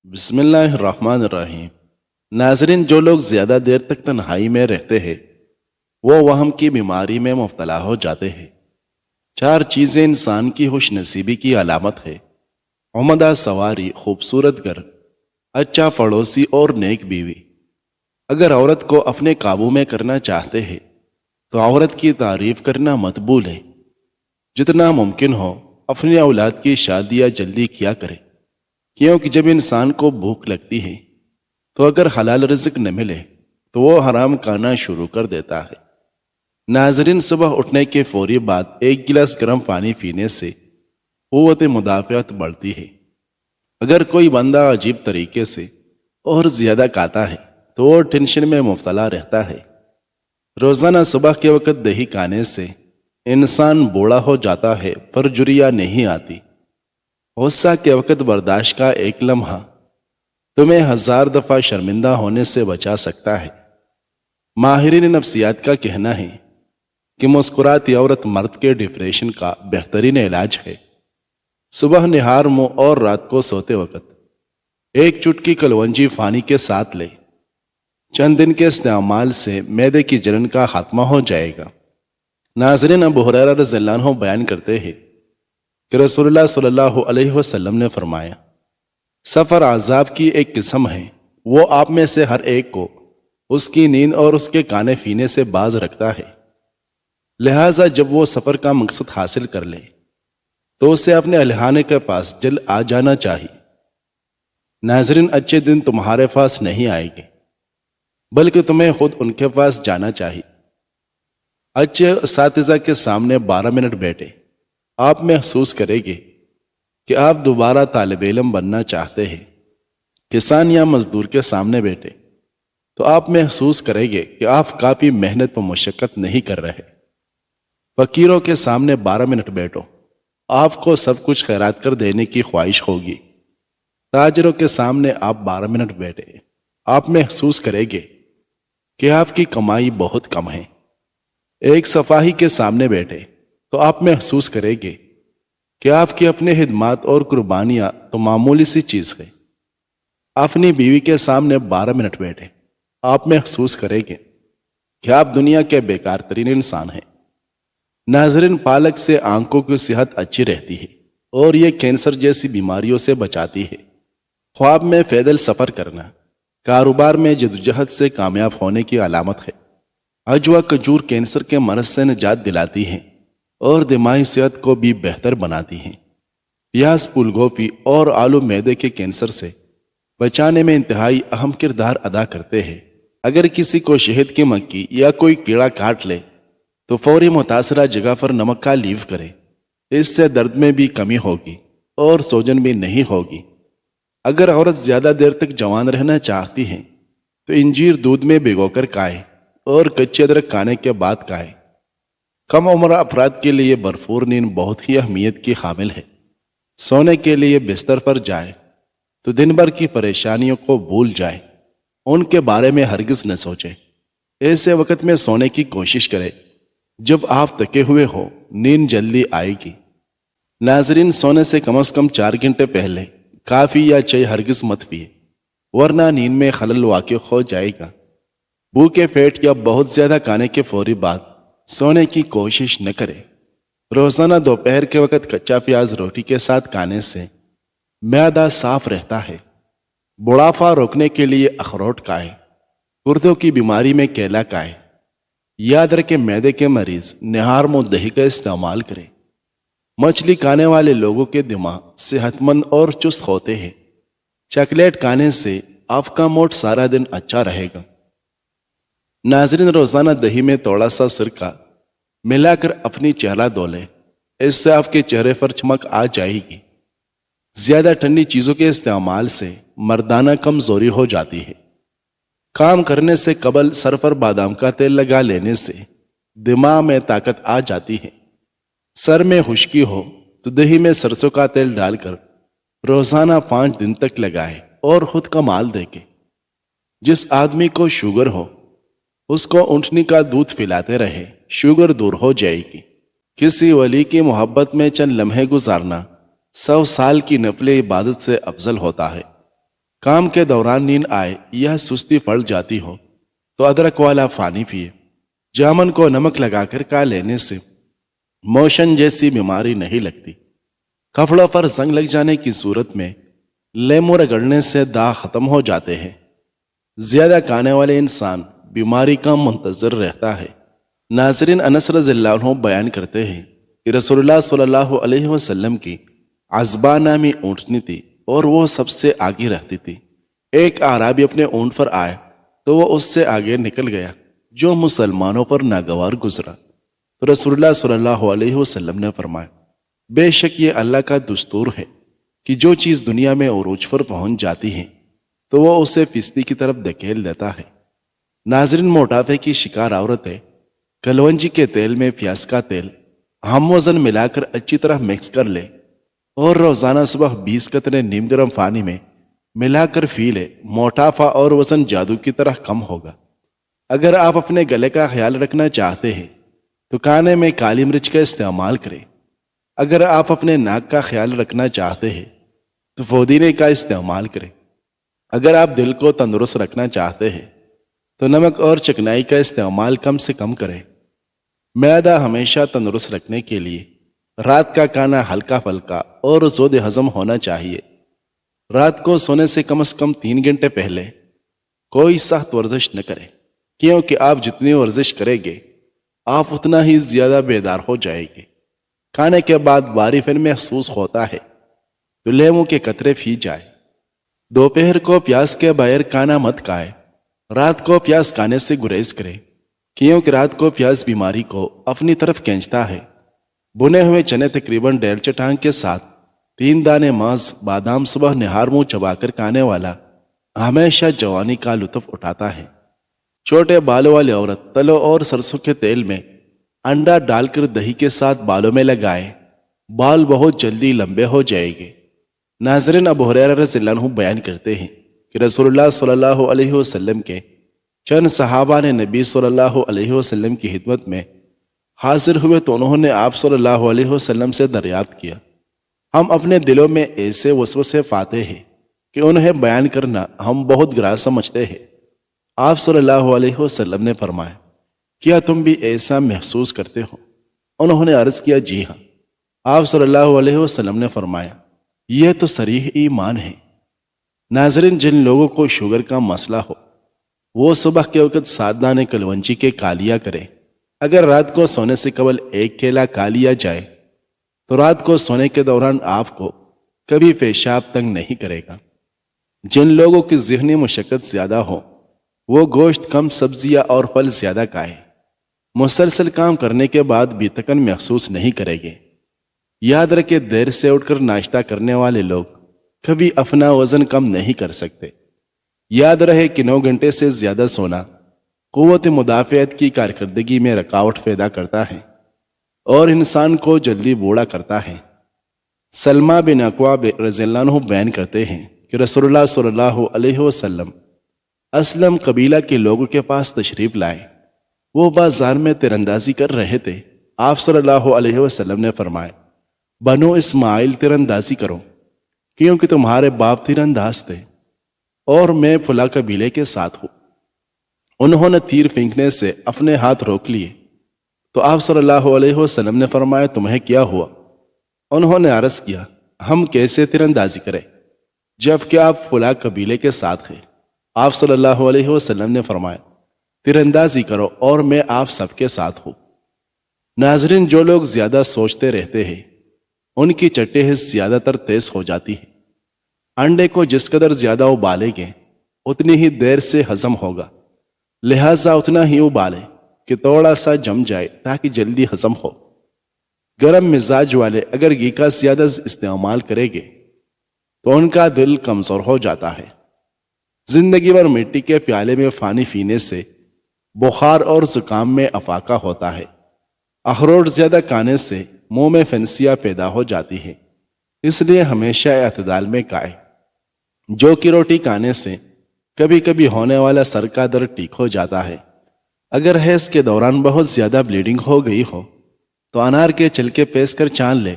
بسم اللہ الرحمن الرحیم۔ ناظرین، جو لوگ زیادہ دیر تک تنہائی میں رہتے ہیں وہ وہم کی بیماری میں مبتلا ہو جاتے ہیں۔ 4 چیزیں انسان کی خوش نصیبی کی علامت ہے: عمدہ سواری، خوبصورت گھر، اچھا پڑوسی اور نیک بیوی۔ اگر عورت کو اپنے قابو میں کرنا چاہتے ہیں تو عورت کی تعریف کرنا مقبول ہے۔ جتنا ممکن ہو اپنی اولاد کی شادیاں جلدی کیا کرے، کیونکہ جب انسان کو بھوک لگتی ہے تو اگر حلال رزق نہ ملے تو وہ حرام کھانا شروع کر دیتا ہے۔ ناظرین، صبح اٹھنے کے فوری بعد 1 گلاس گرم پانی پینے سے قوت مدافعت بڑھتی ہے۔ اگر کوئی بندہ عجیب طریقے سے اور زیادہ کھاتا ہے تو وہ ٹینشن میں مبتلا رہتا ہے۔ روزانہ صبح کے وقت دہی کھانے سے انسان بوڑھا ہو جاتا ہے پر جریا نہیں آتی۔ غصہ کے وقت برداشت کا 1 لمحہ تمہیں 1000 دفعہ شرمندہ ہونے سے بچا سکتا ہے۔ ماہرین نفسیات کا کہنا ہے کہ مسکراتی عورت مرد کے ڈپریشن کا بہترین علاج ہے۔ صبح نہار منہ اور رات کو سوتے وقت 1 چٹکی کلونجی پانی کے ساتھ لے۔ چند دن کے استعمال سے معدے کی جلن کا خاتمہ ہو جائے گا۔ ناظرین، ابو ہریرہ رضی اللہ عنہ بیان کرتے ہیں کہ رسول اللہ صلی اللہ علیہ وسلم نے فرمایا، سفر عذاب کی ایک قسم ہے، وہ آپ میں سے ہر ایک کو اس کی نیند اور اس کے کھانے پینے سے باز رکھتا ہے۔ لہٰذا جب وہ سفر کا مقصد حاصل کر لے تو اسے اپنے اہلخانے کے پاس جلد آ جانا چاہیے۔ ناظرین، اچھے دن تمہارے پاس نہیں آئیں گے بلکہ تمہیں خود ان کے پاس جانا چاہیے۔ اچھے اساتذہ کے سامنے 12 منٹ بیٹھے، آپ محسوس کریں گے کہ آپ دوبارہ طالب علم بننا چاہتے ہیں۔ کسان یا مزدور کے سامنے بیٹھے تو آپ محسوس کریں گے کہ آپ کافی محنت و مشقت نہیں کر رہے۔ فقیروں کے سامنے 12 منٹ بیٹھو، آپ کو سب کچھ خیرات کر دینے کی خواہش ہوگی۔ تاجروں کے سامنے آپ 12 منٹ بیٹھے، آپ محسوس کریں گے کہ آپ کی کمائی بہت کم ہے۔ ایک صفائی کے سامنے بیٹھے تو آپ محسوس کریں گے کہ آپ کی اپنے خدمات اور قربانیاں تو معمولی سی چیز ہے۔ اپنی بیوی کے سامنے 12 منٹ بیٹھے، آپ محسوس کریں گے کہ آپ دنیا کے بیکار ترین انسان ہیں۔ ناظرین، پالک سے آنکھوں کی صحت اچھی رہتی ہے اور یہ کینسر جیسی بیماریوں سے بچاتی ہے۔ خواب میں پیدل سفر کرنا کاروبار میں جدوجہد سے کامیاب ہونے کی علامت ہے۔ عجوا کھجور کینسر کے مرض سے نجات دلاتی ہیں اور دماغی صحت کو بھی بہتر بناتی ہیں۔ پیاز، پھول گوبھی اور آلو معدے کے کینسر سے بچانے میں انتہائی اہم کردار ادا کرتے ہیں۔ اگر کسی کو شہد کی مکھی یا کوئی کیڑا کاٹ لے تو فوری متاثرہ جگہ پر نمک کا لیو کرے، اس سے درد میں بھی کمی ہوگی اور سوجن بھی نہیں ہوگی۔ اگر عورت زیادہ دیر تک جوان رہنا چاہتی ہے تو انجیر دودھ میں بھگو کر کھائے اور کچے ادرک کھانے کے بعد کھائے۔ کم عمر افراد کے لیے بھرپور نیند بہت ہی اہمیت کی حامل ہے۔ سونے کے لیے بستر پر جائے تو دن بھر کی پریشانیوں کو بھول جائے، ان کے بارے میں ہرگز نہ سوچے۔ ایسے وقت میں سونے کی کوشش کرے جب آپ تھکے ہوئے ہو، نیند جلدی آئے گی۔ ناظرین، سونے سے کم از کم 4 گھنٹے پہلے کافی یا چائے ہرگز مت پیے، ورنہ نیند میں خلل واقع ہو جائے گا۔ بھوکے پیٹ یا بہت زیادہ کھانے کے فوری بعد سونے کی کوشش نہ کرے۔ روزانہ دوپہر کے وقت کچا پیاز روٹی کے ساتھ کھانے سے معدہ صاف رہتا ہے۔ بڑھاپا روکنے کے لیے اخروٹ کھائے، گردوں کی بیماری میں کیلا کھائے۔ یاد رکھیں، معدے کے مریض نہار منہ دہی کا استعمال کریں۔ مچھلی کھانے والے لوگوں کے دماغ صحت مند اور چست ہوتے ہیں۔ چاکلیٹ کھانے سے آپ کا موڈ سارا دن اچھا رہے گا۔ ناظرین، روزانہ دہی میں تھوڑا سا سرکہ ملا کر اپنی چہرہ دھو لیں، اس سے آپ کے چہرے پر چمک آ جائے گی۔ زیادہ ٹھنڈی چیزوں کے استعمال سے مردانہ کمزوری ہو جاتی ہے۔ کام کرنے سے قبل سر پر بادام کا تیل لگا لینے سے دماغ میں طاقت آ جاتی ہے۔ سر میں خشکی ہو تو دہی میں سرسوں کا تیل ڈال کر روزانہ 5 دن تک لگائے اور خود کمال دیکھے۔ جس آدمی کو شوگر ہو اس کو اونٹنی کا دودھ پلاتے رہے، شوگر دور ہو جائے گی۔ کسی ولی کی محبت میں چند لمحے گزارنا 100 سال کی نفل عبادت سے افضل ہوتا ہے۔ کام کے دوران نیند آئے یا سستی پڑ جاتی ہو تو ادرک والا پانی پیے۔ جامن کو نمک لگا کر کھا لینے سے موشن جیسی بیماری نہیں لگتی۔ کپڑوں پر زنگ لگ جانے کی صورت میں لیمو رگڑنے سے داغ ختم ہو جاتے ہیں۔ زیادہ کھانے والے انسان بیماری کا منتظر رہتا ہے۔ ناظرین، انس رضی اللہ عنہ بیان کرتے ہیں کہ رسول اللہ صلی اللہ علیہ وسلم کی عزبہ نامی اونٹنی تھی اور وہ سب سے آگے رہتی تھی۔ ایک اعرابی اپنے اونٹ پر آئے تو وہ اس سے آگے نکل گیا، جو مسلمانوں پر ناگوار گزرا۔ تو رسول اللہ صلی اللہ علیہ وسلم نے فرمایا، بے شک یہ اللہ کا دستور ہے کہ جو چیز دنیا میں عروج پر پہنچ جاتی ہے تو وہ اسے پستی کی طرف دھکیل دیتا ہے۔ ناظرین، موٹاپے کی شکار عورتیں کلونجی کے تیل میں پیاز کا تیل ہم وزن ملا کر اچھی طرح مکس کر لے اور روزانہ صبح 20 قطرے نیم گرم پانی میں ملا کر پی لے، موٹاپا اور وزن جادو کی طرح کم ہوگا۔ اگر آپ اپنے گلے کا خیال رکھنا چاہتے ہیں تو کھانے میں کالی مرچ کا استعمال کریں۔ اگر آپ اپنے ناک کا خیال رکھنا چاہتے ہیں تو پودینے کا استعمال کریں۔ اگر آپ دل کو تندرست رکھنا چاہتے ہیں تو نمک اور چکنائی کا استعمال کم سے کم کریں۔ معدہ ہمیشہ تندرست رکھنے کے لیے رات کا کھانا ہلکا پھلکا اور زود ہضم ہونا چاہیے۔ رات کو سونے سے کم 3 گھنٹے پہلے کوئی سخت ورزش نہ کریں، کیونکہ آپ جتنی ورزش کریں گے آپ اتنا ہی زیادہ بیدار ہو جائیں گے۔ کھانے کے بعد باری پن محسوس ہوتا ہے تو لیمو کے قطرے پی جائے۔ دوپہر کو پیاز کے بغیر کھانا مت کھائے۔ رات کو پیاز کھانے سے گریز کریں، کیونکہ رات کو پیاز بیماری کو اپنی طرف کھینچتا ہے۔ بنے ہوئے چنے تقریباً 1.5 چٹان کے ساتھ 3 دانے ماز بادام صبح نہار منہ چبا کر کھانے والا ہمیشہ جوانی کا لطف اٹھاتا ہے۔ چھوٹے بالوں والی عورت تلوں اور سرسوں کے تیل میں انڈا ڈال کر دہی کے ساتھ بالوں میں لگائے، بال بہت جلدی لمبے ہو جائیں گے۔ ناظرین، ابو ہریرہ رضی اللہ عنہ بیان کرتے ہیں کہ رسول اللہ صلی اللہ علیہ وسلم کے چند صحابہ نے نبی صلی اللہ علیہ وسلم کی خدمت میں حاضر ہوئے تو انہوں نے آپ صلی اللہ علیہ وسلم سے دریافت کیا، ہم اپنے دلوں میں ایسے وسوسے پاتے ہیں کہ انہیں بیان کرنا ہم بہت گران سمجھتے ہیں۔ آپ صلی اللہ علیہ وسلم نے فرمایا، کیا تم بھی ایسا محسوس کرتے ہو؟ انہوں نے عرض کیا، جی ہاں۔ آپ صلی اللہ علیہ وسلم نے فرمایا، یہ تو صریح ایمان ہے۔ ناظرین، جن لوگوں کو شوگر کا مسئلہ ہو وہ صبح کے وقت 7 دانے کلونجی کے کھا لیا کریں۔ اگر رات کو سونے سے قبل 1 کیلا کھا لیا جائے تو رات کو سونے کے دوران آپ کو کبھی پیشاب تنگ نہیں کرے گا۔ جن لوگوں کی ذہنی مشقت زیادہ ہو وہ گوشت کم، سبزیاں اور پھل زیادہ کھائیں۔ مسلسل کام کرنے کے بعد بھی تھکن محسوس نہیں کریں گے۔ یاد رکھیں، دیر سے اٹھ کر ناشتہ کرنے والے لوگ کبھی اپنا وزن کم نہیں کر سکتے۔ یاد رہے کہ 9 گھنٹے سے زیادہ سونا قوت مدافعت کی کارکردگی میں رکاوٹ پیدا کرتا ہے اور انسان کو جلدی بوڑھا کرتا ہے۔ سلمہ بن اکوع رضی اللہ عنہ بیان کرتے ہیں کہ رسول اللہ صلی اللہ علیہ وسلم اسلم قبیلہ کے لوگوں کے پاس تشریف لائے۔ وہ بازار میں تیر اندازی کر رہے تھے۔ آپ صلی اللہ علیہ وسلم نے فرمایا، بنو اسماعیل تیر اندازی کرو، کیونکہ تمہارے باپ تیر انداز تھے اور میں فلاں قبیلے کے ساتھ ہوں۔ انہوں نے تیر پھینکنے سے اپنے ہاتھ روک لیے تو آپ صلی اللہ علیہ وسلم نے فرمایا، تمہیں کیا ہوا؟ انہوں نے عرض کیا، ہم کیسے تیر اندازی کریں جبکہ آپ فلاں قبیلے کے ساتھ ہیں؟ آپ صلی اللہ علیہ وسلم نے فرمایا، تیر اندازی کرو اور میں آپ سب کے ساتھ ہوں۔ ناظرین، جو لوگ زیادہ سوچتے رہتے ہیں ان کی چٹیں زیادہ تر تیز ہو جاتی ہیں۔ انڈے کو جس قدر زیادہ ابالیں گے اتنی ہی دیر سے ہضم ہوگا، لہٰذا اتنا ہی ابالیں کہ تھوڑا سا جم جائے تاکہ جلدی ہضم ہو۔ گرم مزاج والے اگر گھی کا زیادہ استعمال کریں گے تو ان کا دل کمزور ہو جاتا ہے۔ زندگی بھر مٹی کے پیالے میں پانی پینے سے بخار اور زکام میں افاقہ ہوتا ہے۔ اخروٹ زیادہ کھانے سے منہ میں فنسیاں پیدا ہو جاتی ہے، اس لیے ہمیشہ اعتدال میں کھائیں۔ جو کی روٹی کھانے سے کبھی کبھی ہونے والا سر کا درد ٹھیک ہو جاتا ہے۔ اگر حیض کے دوران بہت زیادہ بلیڈنگ ہو گئی ہو تو انار کے چھلکے پیس کر چھان لے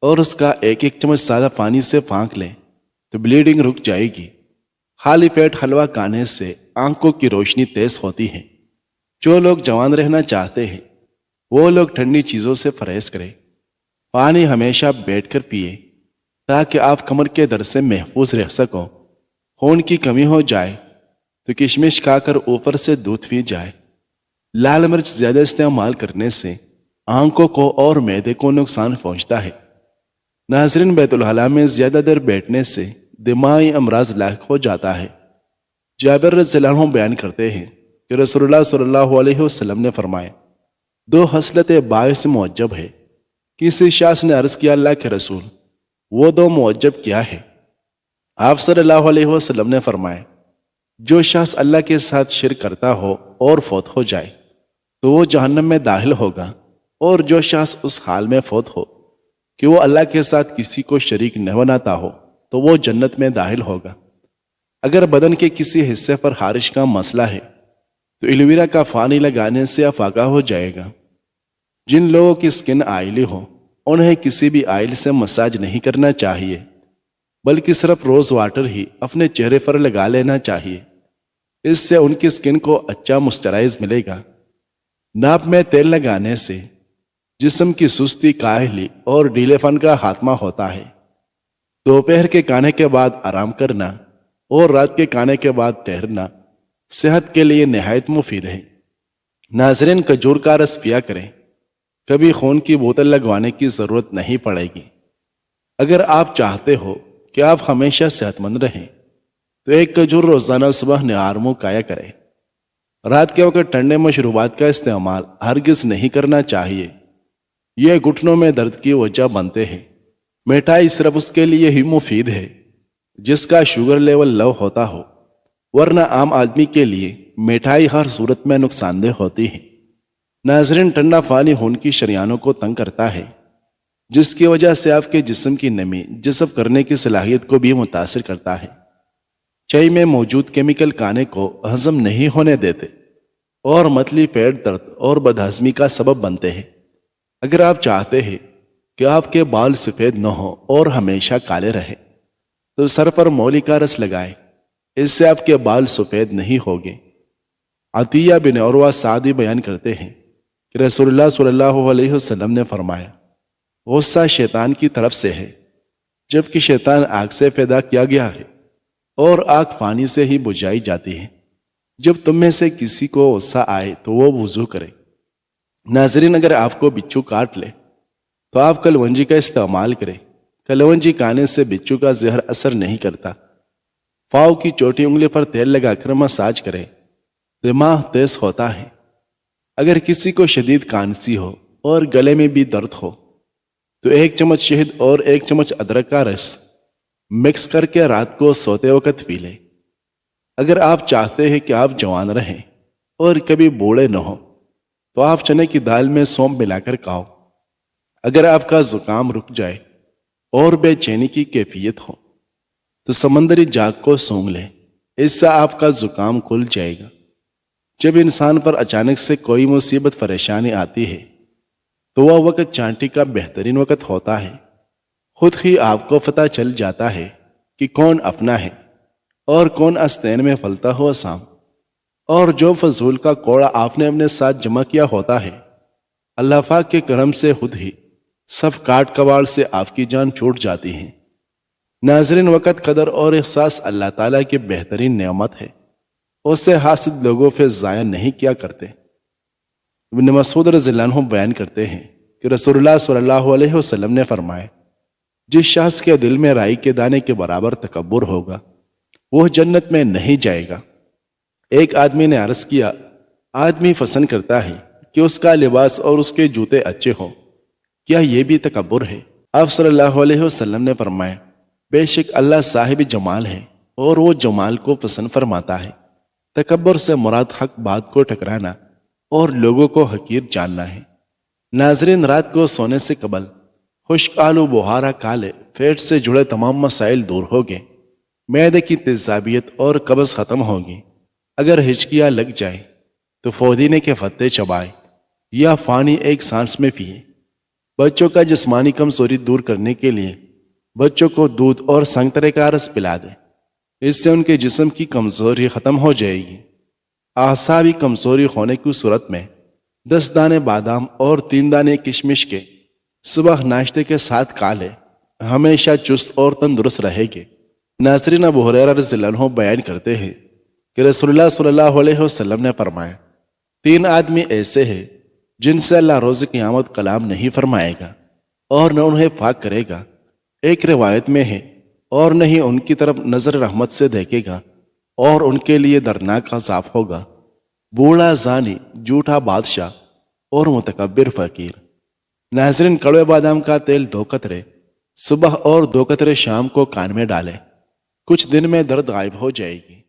اور اس کا 1 چمچ سادہ پانی سے پھانک لے تو بلیڈنگ رک جائے گی۔ خالی پیٹ حلوہ کھانے سے آنکھوں کی روشنی تیز ہوتی ہے۔ جو لوگ جوان رہنا چاہتے ہیں وہ لوگ ٹھنڈی چیزوں سے پرہیز کریں۔ پانی ہمیشہ بیٹھ کر پیے تاکہ آپ کمر کے درد سے محفوظ رہ سکو۔ خون کی کمی ہو جائے تو کشمش کھا کر اوپر سے دودھ پی جائے۔ لال مرچ زیادہ استعمال کرنے سے آنکھوں کو اور معدے کو نقصان پہنچتا ہے۔ ناظرین، بیت الخلاء میں زیادہ دیر بیٹھنے سے دماغی امراض لاحق ہو جاتا ہے۔ جابر رضی اللہ عنہ بیان کرتے ہیں کہ رسول اللہ صلی اللہ علیہ وسلم نے فرمایا، دو خصلتیں باعث معجب ہے۔ کسی شخص نے عرض کیا، اللہ کے رسول، وہ دو معجب کیا ہے؟ آپ صلی اللہ علیہ وسلم نے فرمایا، جو شخص اللہ کے ساتھ شرک کرتا ہو اور فوت ہو جائے تو وہ جہنم میں داخل ہوگا، اور جو شخص اس حال میں فوت ہو کہ وہ اللہ کے ساتھ کسی کو شریک نہ بناتا ہو تو وہ جنت میں داخل ہوگا۔ اگر بدن کے کسی حصے پر خارش کا مسئلہ ہے تو ایلوویرا کا پانی لگانے سے افاقہ ہو جائے گا۔ جن لوگوں کی سکن آئلی ہو انہیں کسی بھی آئل سے مساج نہیں کرنا چاہیے، بلکہ صرف روز واٹر ہی اپنے چہرے پر لگا لینا چاہیے۔ اس سے ان کی سکن کو اچھا موئسچرائز ملے گا۔ ناپ میں تیل لگانے سے جسم کی سستی، کاہلی اور ڈھیلے پن کا خاتمہ ہوتا ہے۔ دوپہر کے کھانے کے بعد آرام کرنا اور رات کے کھانے کے بعد ٹہرنا صحت کے لیے نہایت مفید ہے۔ ناظرین، کھجور کا رس پیا کریں، کبھی خون کی بوتل لگوانے کی ضرورت نہیں پڑے گی۔ اگر آپ چاہتے ہو کہ آپ ہمیشہ صحت مند رہیں تو ایک کھجور روزانہ صبح نہار منہ کھایا کریں۔ رات کے وقت ٹھنڈے مشروبات کا استعمال ہرگز نہیں کرنا چاہیے، یہ گھٹنوں میں درد کی وجہ بنتے ہیں۔ مٹھائی صرف اس کے لیے ہی مفید ہے جس کا شوگر لیول لو ہوتا ہو، ورنہ عام آدمی کے لیے مٹھائی ہر صورت میں نقصان دہ ہوتی ہے۔ ناظرین، ٹھنڈا پانی خون کی شریانوں کو تنگ کرتا ہے، جس کی وجہ سے آپ کے جسم کی نمی جذب کرنے کی صلاحیت کو بھی متاثر کرتا ہے۔ چائے میں موجود کیمیکل کھانے کو ہضم نہیں ہونے دیتے اور متلی پیٹ درد اور بدہضمی کا سبب بنتے ہیں۔ اگر آپ چاہتے ہیں کہ آپ کے بال سفید نہ ہو اور ہمیشہ کالے رہے تو سر پر مولی کا رس لگائیں، اس سے آپ کے بال سفید نہیں ہوگے۔ عطیہ بن عروہ سعدی بیان کرتے ہیں کہ رسول اللہ صلی اللہ علیہ وسلم نے فرمایا، غصہ شیطان کی طرف سے ہے، جبکہ شیطان آگ سے پیدا کیا گیا ہے اور آگ پانی سے ہی بجھائی جاتی ہے۔ جب تم میں سے کسی کو غصہ آئے تو وہ وضو کرے۔ ناظرین، اگر آپ کو بچھو کاٹ لے تو آپ کلونجی کا استعمال کریں۔ کلونجی کھانے سے بچھو کا زہر اثر نہیں کرتا۔ پاؤں کی چھوٹی انگلی پر تیل لگا کر مساج کریں، دماغ تیز ہوتا ہے۔ اگر کسی کو شدید کھانسی ہو اور گلے میں بھی درد ہو تو 1 چمچ شہد اور 1 چمچ ادرک کا رس مکس کر کے رات کو سوتے وقت پی لیں۔ اگر آپ چاہتے ہیں کہ آپ جوان رہیں اور کبھی بوڑھے نہ ہو تو آپ چنے کی دال میں سونف ملا کر کھاؤ۔ اگر آپ کا زکام رک جائے اور بے چینی کی کیفیت ہو تو سمندری جاگ کو سونگھ لیں، اس سے آپ کا زکام کھل جائے گا۔ جب انسان پر اچانک سے کوئی مصیبت پریشانی آتی ہے تو وہ وقت چانٹی کا بہترین وقت ہوتا ہے۔ خود ہی آپ کو پتہ چل جاتا ہے کہ کون اپنا ہے اور کون آستین میں پھلتا ہوا سام، اور جو فضول کا کوڑا آپ نے اپنے ساتھ جمع کیا ہوتا ہے، اللہ پاک کے کرم سے خود ہی سب کاٹ کباڑ سے آپ کی جان چھوٹ جاتی ہے۔ ناظرین، وقت، قدر اور احساس اللہ تعالیٰ کی بہترین نعمت ہے، اسے حاسد لوگوں پہ ضائع نہیں کیا کرتے۔ ابن مسعود رضی اللہ عنہ بیان کرتے ہیں کہ رسول اللہ صلی اللہ علیہ وسلم نے فرمایا، جس شخص کے دل میں رائی کے دانے کے برابر تکبر ہوگا وہ جنت میں نہیں جائے گا۔ ایک آدمی نے عرض کیا، آدمی پسند کرتا ہے کہ اس کا لباس اور اس کے جوتے اچھے ہوں، کیا یہ بھی تکبر ہے؟ آپ صلی اللہ علیہ وسلم نے فرمایا، بے شک اللہ صاحب جمال ہے اور وہ جمال کو پسند فرماتا ہے۔ تکبر سے مراد حق بات کو ٹکرانا اور لوگوں کو حقیر جاننا ہے۔ ناظرین، رات کو سونے سے قبل خشک آلو بخارا کھا لے، پیٹ سے جڑے تمام مسائل دور ہوگے، معدے کی تیزابیت اور قبض ختم ہوگی۔ اگر ہچکیاں لگ جائے تو پودینے کے پتے چبائے یا پانی ایک سانس میں پیے۔ بچوں کا جسمانی کمزوری دور کرنے کے لیے بچوں کو دودھ اور سنگترے کا رس پلا دیں، اس سے ان کے جسم کی کمزوری ختم ہو جائے گی۔ اعصابی کمزوری ہونے کی صورت میں 10 دانے بادام اور 3 دانے کشمش کے صبح ناشتے کے ساتھ کھا لے، ہمیشہ چست اور تندرست رہے گے۔ ناظرین، ابو ہریرہ رضی اللہ عنہ بیان کرتے ہیں کہ رسول اللہ صلی اللہ علیہ وسلم نے فرمایا، 3 آدمی ایسے ہیں جن سے اللہ روز قیامت کلام نہیں فرمائے گا اور نہ انہیں پاک کرے گا۔ ایک روایت میں ہے، اور نہ ہی ان کی طرف نظر رحمت سے دیکھے گا، اور ان کے لیے دردناک عذاب ہوگا۔ بوڑھا زانی، جھوٹا بادشاہ اور متکبر فقیر۔ ناظرین، کڑوے بادام کا تیل 2 قطرے صبح اور 2 قطرے شام کو کان میں ڈالیں، کچھ دن میں درد غائب ہو جائے گی۔